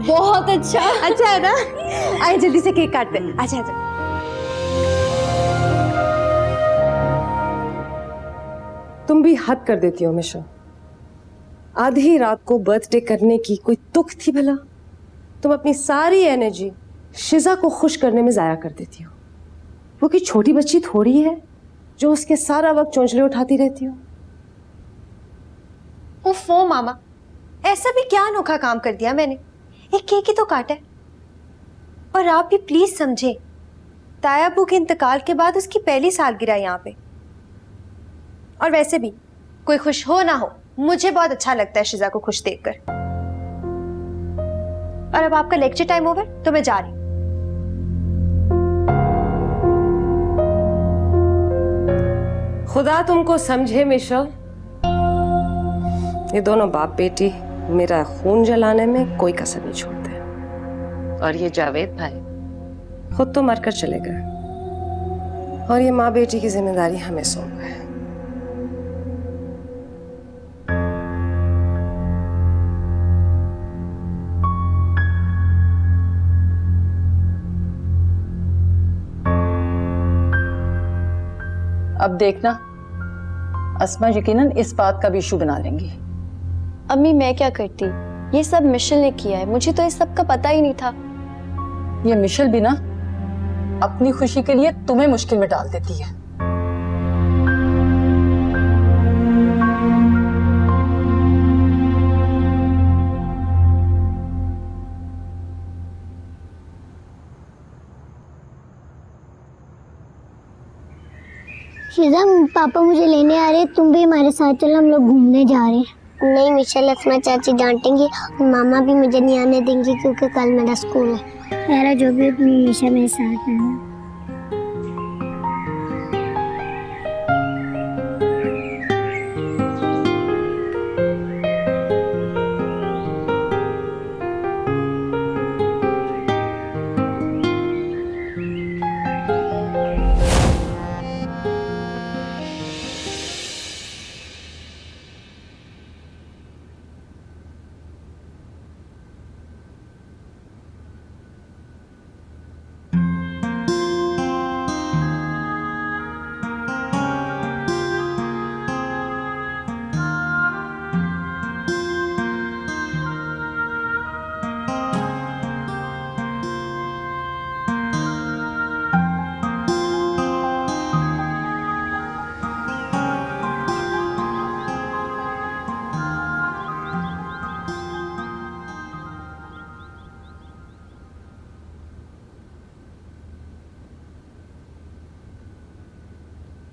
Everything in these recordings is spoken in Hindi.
बहुत अच्छा। अच्छा है ना? आइए जल्दी से केक काटते हैं। अच्छा अच्छा। तुम भी हद कर देती हो हमेशा। आधी रात को बर्थडे करने की कोई तुक थी भला? तुम अपनी सारी एनर्जी शिजा को खुश करने में जाया कर देती हो। वो की छोटी बच्ची थोड़ी है जो उसके सारा वक्त चोंचले उठाती रहती हो। ओफो मामा, ऐसा भी क्या अनोखा काम कर दिया मैंने? एक केक ही तो काटा है। और आप भी प्लीज समझे, तायाबू के इंतकाल के बाद उसकी पहली सालगिरह यहाँ पे। और वैसे भी कोई खुश हो ना हो, मुझे बहुत अच्छा लगता है शिजा को खुश देखकर। और अब आपका लेक्चर टाइम ओवर, तो मैं जा रही हूँ। खुदा तुमको समझे मिशल। ये दोनों बाप बेटी मेरा खून जलाने में कोई कसर नहीं छोड़ते। और ये जावेद भाई खुद तो मरकर चले गए और ये माँ बेटी की जिम्मेदारी हमें सौंप गए। अब देखना, अस्मा यकीनन इस बात का भी इशू बना लेंगी। अम्मी मैं क्या करती, ये सब मिशेल ने किया है, मुझे तो इस सब का पता ही नहीं था। ये मिशेल भी ना अपनी खुशी के लिए तुम्हें मुश्किल में डाल देती है। शिजा, पापा मुझे लेने आ रहे हैं, तुम भी हमारे साथ चलो, हम लोग घूमने जा रहे हैं। नहीं मिशेल, अस्मा चाची डांटेंगी और मामा भी मुझे नहीं आने देंगी क्योंकि कल मेरा स्कूल है। यार जो भी हमेशा मेरे साथ है।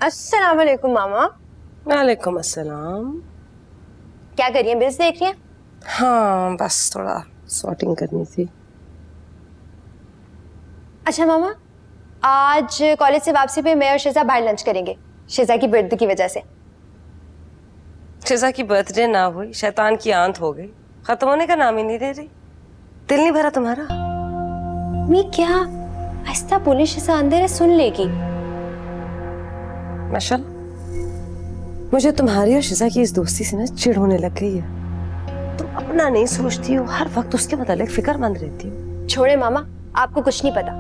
अस्सलाम वालेकुम मामा। वालेकुम अस्सलाम। क्या कर रही हैं, बिल्स देख रही हैं? हाँ बस थोड़ा सॉर्टिंग करनी थी। अच्छा मामा, आज कॉलेज से वापसी पे मैं और शिजा बाहर लंच करेंगे, शिजा की बर्थडे की वजह से। शिजा की बर्थडे ना हुई, शैतान की आंत हो गई, खत्म होने का नाम ही नहीं ले रही। दिल नहीं भरा तुम्हारा? मैं क्या आहिस्ता बोले, शिजा अंदर है, सुन लेगी। माशा, मुझे तुम्हारी और शिजा की इस दोस्ती से ना चिढ़ होने लग गई है। तुम अपना नहीं सोचती हो, हर वक्त उसके मुतालिक फिक्रमंद रहती हो। छोड़े मामा, आपको कुछ नहीं पता,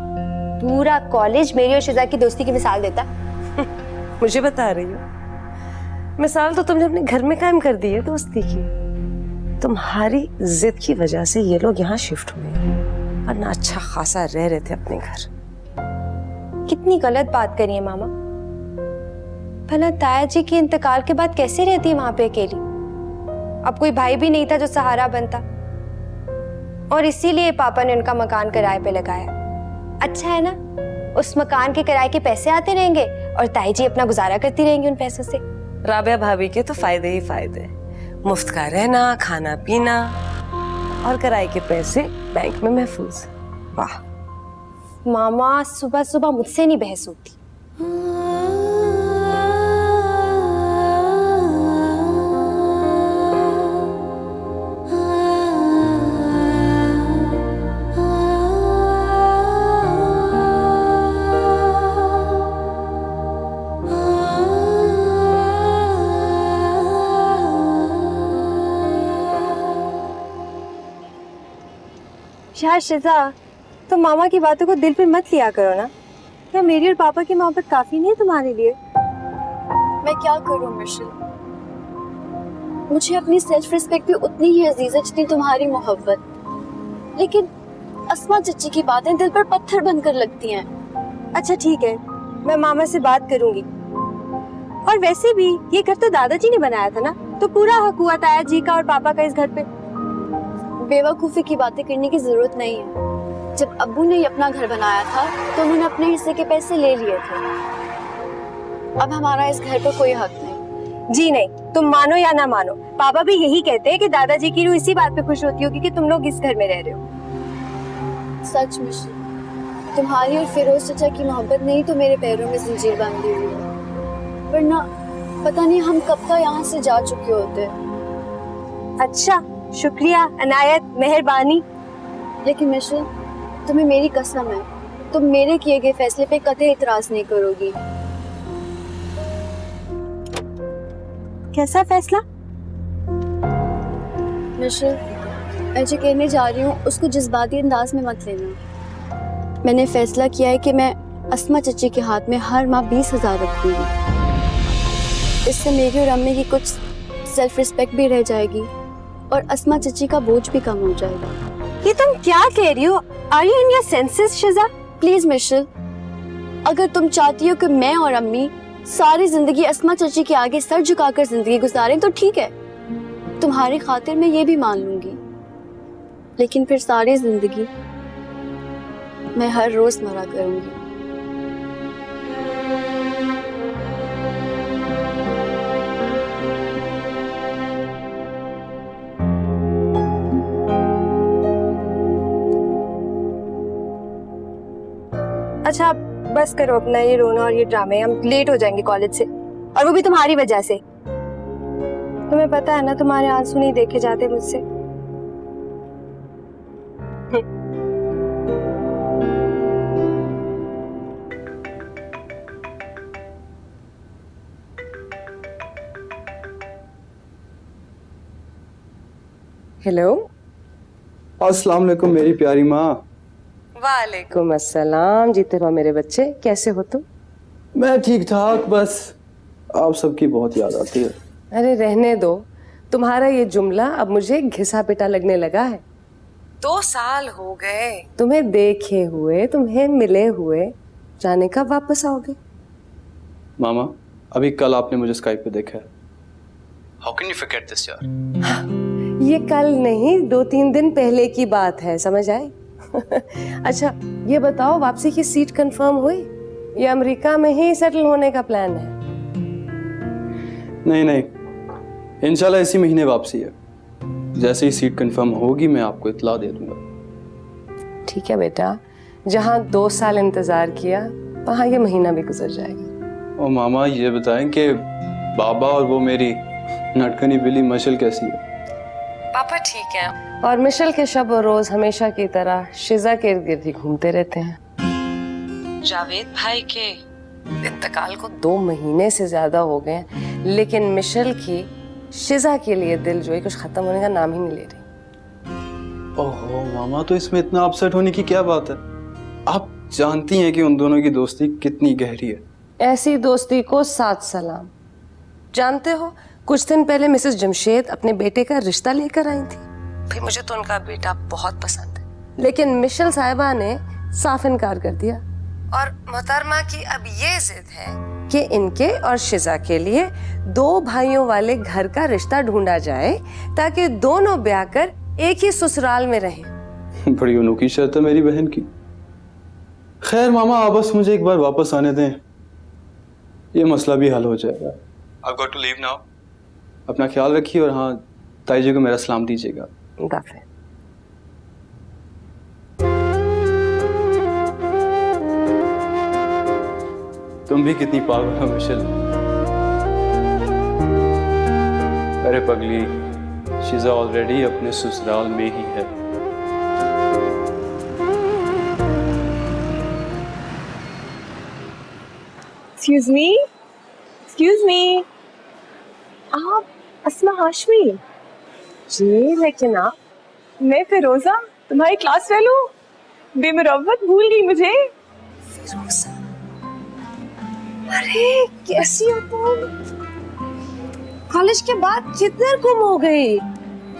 पूरा कॉलेज मेरी और शिजा की दोस्ती की मिसाल देता। मुझे बता रही हो? मिसाल तो तुमने अपने घर में कायम कर दी है दोस्ती की। तुम्हारी जिद की वजह से ये लोग यहाँ शिफ्ट हुए हैं, वरना अच्छा खासा रह रहे थे अपने घर। कितनी गलत बात करी है मामा। भला ताया जी के इंतकाल के बाद कैसे रहती है वहां पे अकेली? अब कोई भाई भी नहीं था जो सहारा बनता, और इसीलिए पापा ने उनका मकान किराए पे लगाया। अच्छा है ना, उस मकान के किराए के पैसे आते रहेंगे और ताई जी अपना गुजारा करती रहेंगी उन पैसों से। राबिया भाभी के तो फायदे ही फायदे, मुफ्त का रहना, खाना पीना और किराए के पैसे बैंक में महफूज। वाह मामा, सुबह सुबह मुझसे नहीं बहस होती। यार शिजा, तुम मामा की बातों को दिल पे मत लिया करो ना। क्या मेरी और पापा की मोहब्बत काफी नहीं है तुम्हारे लिए? मैं क्या करूं मिशेल, मुझे अपनी सेल्फ रिस्पेक्ट भी उतनी ही अजीज है जितनी तुम्हारी मोहब्बत। लेकिन अस्मा चच्ची की बातें दिल पर पत्थर बनकर लगती हैं। अच्छा ठीक है, मैं मामा से बात करूंगी। और वैसे भी ये घर तो दादाजी ने बनाया था ना, तो पूरा हक हुआ ताया जी का और पापा का इस घर पे। बेवकूफी की बातें करने की जरूरत नहीं है। जब अब्बू ने अपना घर बनाया था तो उन्होंने अपने हिस्से के पैसे ले लिए थे। अब हमारा इस घर पर कोई हक नहीं। जी नहीं, तुम मानो या ना मानो, पापा भी यही कहते हैं कि दादाजी की रूह इसी बात पे खुश होती होगी कि तुम लोग इस घर में रह रहे हो। सच मिशेल, तुम्हारी और फिरोज चचा की मोहब्बत नहीं तो मेरे पैरों में जंजीर बांधी हुई है, वरना पता नहीं हम कब का यहाँ से जा चुके होते। अच्छा, शुक्रिया, अनायत, मेहरबानी। लेकिन मिशेल, तुम्हें मेरी कसम है, तुम मेरे किए गए फैसले पे कतई इतराज नहीं करोगी। कैसा फैसला? मिशेल, मैं जो कहने जा रही हूँ उसको जज्बाती अंदाज में मत लेना। मैंने फैसला किया है कि मैं अस्मा चच्ची के हाथ में हर माह 20,000 रखूंगी। इससे मेरी और अम्मी की कुछ सेल्फ रिस्पेक्ट भी रह जाएगी और अस्मा चच्ची का बोझ भी कम हो जाएगा। ये तुम क्या कह रही हो? Are you in your senses, शिजा? प्लीज मिशेल, अगर तुम चाहती हो कि मैं और अम्मी सारी जिंदगी अस्मा चची के आगे सर झुकाकर जिंदगी गुजारें तो ठीक है, तुम्हारी खातिर मैं ये भी मान लूंगी। लेकिन फिर सारी जिंदगी मैं हर रोज मरा करूंगी। अच्छा बस करो अपना ये रोना और ये ड्रामे, हम लेट हो जाएंगे कॉलेज से, और वो भी तुम्हारी वजह से। तुम्हें पता है ना, तुम्हारे आंसू नहीं देखे जाते मुझसे। हेलो। अस्सलाम वालेकुम मेरी प्यारी माँ। वालेकुम अस्सलाम। जीते रहो मेरे बच्चे, कैसे हो तुम? मैं ठीक ठाक, बस आप सबकी बहुत याद आती है। अरे रहने दो, तुम्हारा ये जुमला अब मुझे घिसा पिटा लगने लगा है। 2 साल हो गए तुम्हें देखे हुए, तुम्हें मिले हुए, जाने कब वापस आओगे? मामा, अभी कल आपने मुझे स्काइप पे देखा है। How can you forget this यार? ये कल नहीं, 2-3 दिन पहले की बात है, समझ आए? अच्छा ये बताओ, वापसी की सीट कंफर्म हुई या अमेरिका में ही सेटल होने का प्लान है? नहीं, इंशाल्लाह इसी महीने वापसी है। जैसे ही सीट कंफर्म होगी मैं आपको इत्तला दे दूंगा। ठीक है बेटा, जहाँ 2 साल इंतजार किया वहाँ ये महीना भी गुजर जाएगा। और मामा ये बताएं कि बाबा और वो मेरी नटकनी बिल्ली मशल कैसी है? पापा ठीक है, और मिशेल के शब और रोज हमेशा की तरह शिजा के इर्द गिर्द ही घूमते रहते हैं। जावेद भाई के इंतकाल को 2 महीने से ज्यादा हो गए, लेकिन मिशेल की शिजा के लिए दिल जो है कुछ खत्म होने का नाम ही नहीं ले रही। ओहो मामा, तो इसमें इतना अपसेट होने की क्या बात है? आप जानती हैं कि उन दोनों की दोस्ती कितनी गहरी है। ऐसी दोस्ती को 7 सलाम। जानते हो, कुछ दिन पहले मिसेस जमशेद अपने बेटे का रिश्ता लेकर आई थी। भाई मुझे तो उनका बेटा बहुत पसंद है, लेकिन मिशेल साहिबा ने साफ इनकार कर दिया। और मोहतरमा की अब ये जिद है कि इनके और शिजा के लिए 2 भाइयों वाले घर का रिश्ता ढूंढा जाए ताकि दोनों ब्याह कर एक ही ससुराल में रहें। बड़ी अनोखी शर्त है मेरी बहन की। खैर मामा, आप बस मुझे एक बार वापस आने दें, ये मसला भी हल हो जाएगा। I've got to leave now. अपना ख्याल रखिए, और हाँ, ताई जी को मेरा सलाम दीजिएगा। गाफिर। तुम भी कितनी पागल हो मिशेल। अरे पगली, शिजा ऑलरेडी अपने ससुराल में ही है। Excuse me, आप अस्मा हाशमी? जी, लेकिन आप? मैं फिरोजा, तुम्हारी क्लास फेलो बेमुरव्वत भूल गई मुझे। अरे कैसी हो तुम? कॉलेज के बाद किधर गुम हो गई?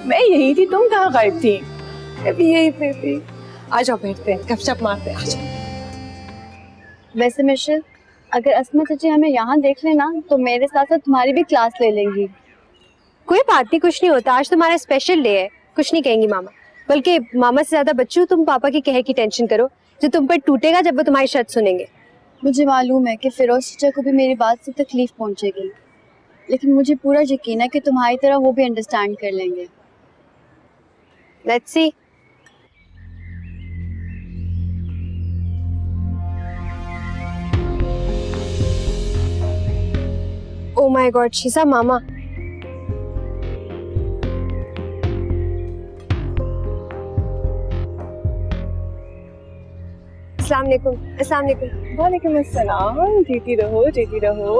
मैं यही थी, तुम कहाँ गायब थी? अभी यही पे थी। आ जाओ बैठते हैं, गपशप मारते हैं। आ जाओ। वैसे मिशेल, अगर अस्मा चाची हमें यहाँ देख लेना तो मेरे साथ साथ तुम्हारी भी क्लास ले लेंगी। कोई बात नहीं, कुछ नहीं होता। आज तुम्हारा स्पेशल डे है, कुछ नहीं कहेंगी मामा। बल्कि मामा से ज्यादा बच्चों तुम पापा की कहे की टेंशन करो, जो तुम पर टूटेगा जब वो तुम्हारी शर्त सुनेंगे। मुझे मालूम है कि फिरोज चाचा को भी मेरी बात से तकलीफ पहुंचेगी, लेकिन मुझे पूरा यकीन है कि तुम्हारी तरह वो भी अंडरस्टैंड कर लेंगे। Let's see. Oh my God Sheeja मामा। अस्सलाम वालेकुम। अस्सलाम वालेकुम। वालेकुम अस्सलाम। जीती रहो, जीती रहो।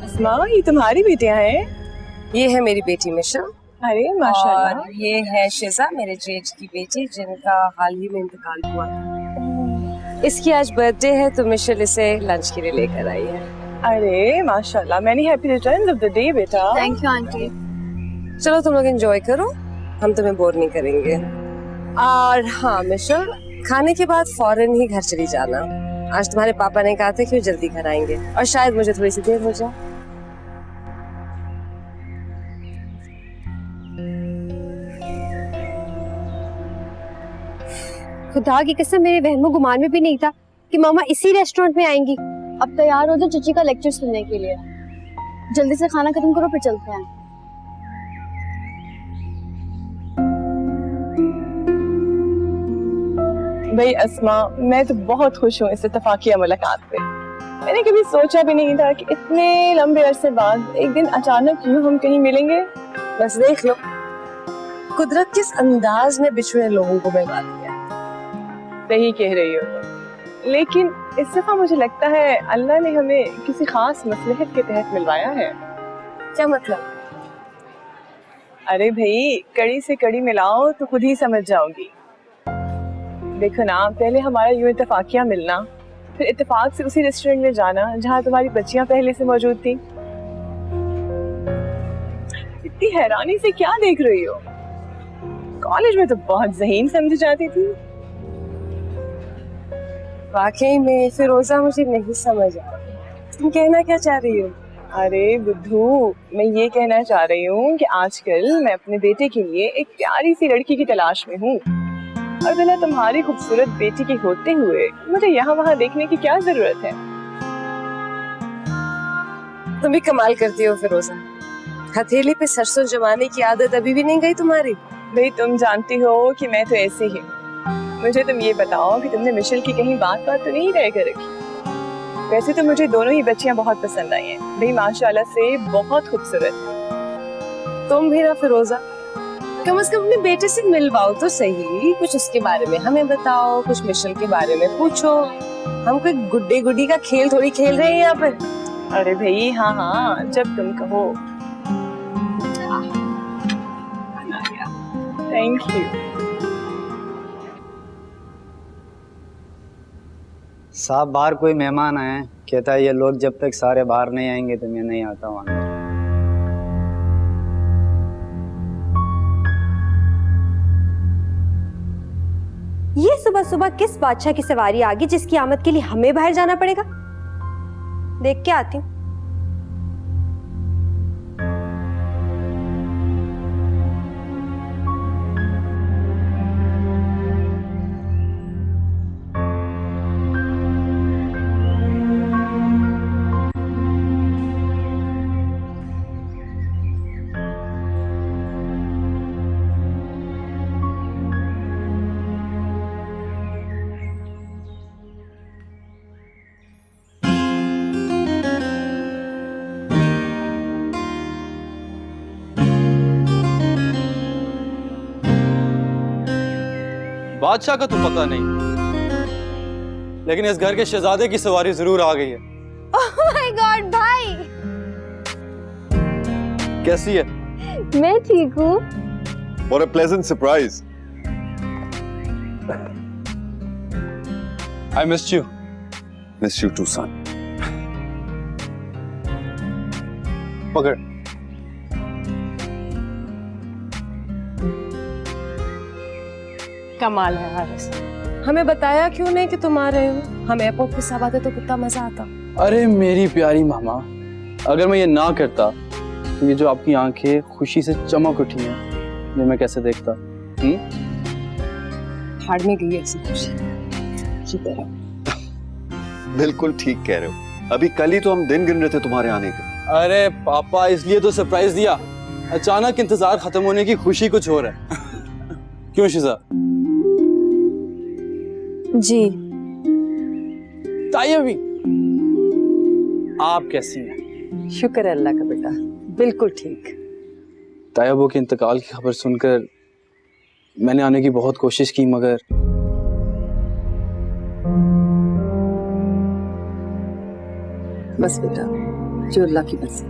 अस्मा, ये तुम्हारी बेटियां हैं? ये है मेरी बेटी मिशा अरे माशाल्लाह। और ये है शिजा, मेरे जेठ की बेटी, जिनका हाल ही में इंतकाल हुआ था। इसकी आज बर्थडे है तो मिशेल इसे लंच के लिए लेकर आई है। अरे माशाल्लाह, many happy returns of the day बेटा। Thank you aunty. चलो तुम लोग एंजॉय करो, हम तुम्हें बोर नहीं करेंगे। और हाँ मिशेल, खाने के बाद फौरन ही घर चली जाना। आज तुम्हारे पापा ने कहा था कि वो जल्दी घर आएंगे और शायद मुझे थोड़ी सी देर हो जाए। खुदा की कसम, मेरे वहमो गुमान में भी नहीं था कि मामा इसी रेस्टोरेंट में आएंगी। अब तैयार हो जाओ चाची का लेक्चर सुनने के लिए। जल्दी से खाना खत्म करो फिर चलते हैं। भाई अस्मा, मैं तो बहुत खुश हूँ इस इत्तेफाकिया मुलाकात पे। मैंने कभी सोचा भी नहीं था कि इतने लंबे अरसे बाद एक दिन अचानक यूं हम कहीं मिलेंगे। बस देख लो कुदरत किस अंदाज में बिछड़े लोगों को मिला दिया। सही कह रही हो तुम, लेकिन इस दफा मुझे लगता है अल्लाह ने हमें किसी खास मसलहत के तहत मिलवाया है। क्या मतलब? अरे भाई, कड़ी से कड़ी मिलाओ तो खुद ही समझ जाओगी। देखो ना, पहले हमारा यूं इत्तेफाकिया मिलना, फिर इत्तेफाक से उसी रेस्टोरेंट में जाना जहाँ तुम्हारी बच्चियां पहले से मौजूद थी। इतनी हैरानी से क्या देख रही हो? कॉलेज में तो बहुत ज़हीन समझी जाती थी। वाकई में फिरोजा मुझे नहीं समझ आ रही। तुम कहना क्या चाह रही हो? अरे बुद्धू, मैं ये कहना चाह रही हूँ कि आजकल मैं अपने बेटे के लिए एक प्यारी सी लड़की की तलाश में हूँ, और भला तुम्हारी खूबसूरत बेटी के होते हुए मुझे यहाँ वहाँ देखने की क्या जरूरत है? तुम भी कमाल करती हो फिरोजा। हथेली पे सरसों जमाने की आदत अभी भी नहीं गई तुम्हारी? भाई तुम जानती हो कि मैं तो ऐसे ही हूँ। मुझे तुम ये बताओ कि तुमने मिशेल की कहीं बात तो नहीं रह कर रखी? वैसे तो मुझे दोनों ही बच्चियां बहुत पसंद आई हैं। भाई माशाल्लाह से बहुत खूबसूरत है। तुम भी ना फिरोजा, कम से कम अपने बेटे से मिलवाओ तो सही। कुछ उसके बारे में हमें बताओ, कुछ मिशेल के बारे में पूछो। हम कोई गुड्डे गुड्डी का खेल थोड़ी खेल रहे हैं यहाँ पे। अरे भाई हाँ हाँ, जब तुम कहो। Thank you. साहब, बाहर कोई मेहमान आए हैं, कहता है ये लोग जब तक सारे बाहर नहीं आएंगे तो मैं नहीं आता वहां। ये सुबह सुबह किस बादशाह की सवारी आ गई जिसकी आमद के लिए हमें बाहर जाना पड़ेगा? देख के आती हूँ। बादशाह का तो पता नहीं, लेकिन इस घर के शहजादे की सवारी जरूर आ गई है। ओह माय गॉड भाई, कैसी है? मैं ठीक हूँ। What a pleasant surprise. I missed you. Miss you too, son. पकड़। कमाल है हारिस। हमें बताया क्यों नहीं कि तुम आ रहे हो? हम एयरपोर्ट पे सब आते तो कितना मजा आता। अरे मेरी प्यारी मामा, अगर मैं ये ना करता तो ये जो आपकी आंखें खुशी से चमक उठी हैं, ये मैं कैसे देखता? हाड़ में गई ऐसी खुशी। बिल्कुल ठीक कह रहे हो। अभी कल ही तो हम दिन गिन रहे थे तुम्हारे आने के। अरे पापा, इसलिए तो सरप्राइज दिया। अचानक इंतजार खत्म होने की खुशी कुछ और है। क्यों शिजा? जी। ताई अभी आप कैसी हैं? शुक्र है अल्लाह का बेटा, बिल्कुल ठीक। तायाबो के इंतकाल की खबर सुनकर मैंने आने की बहुत कोशिश की, मगर बस बेटा, जो अल्लाह की बस।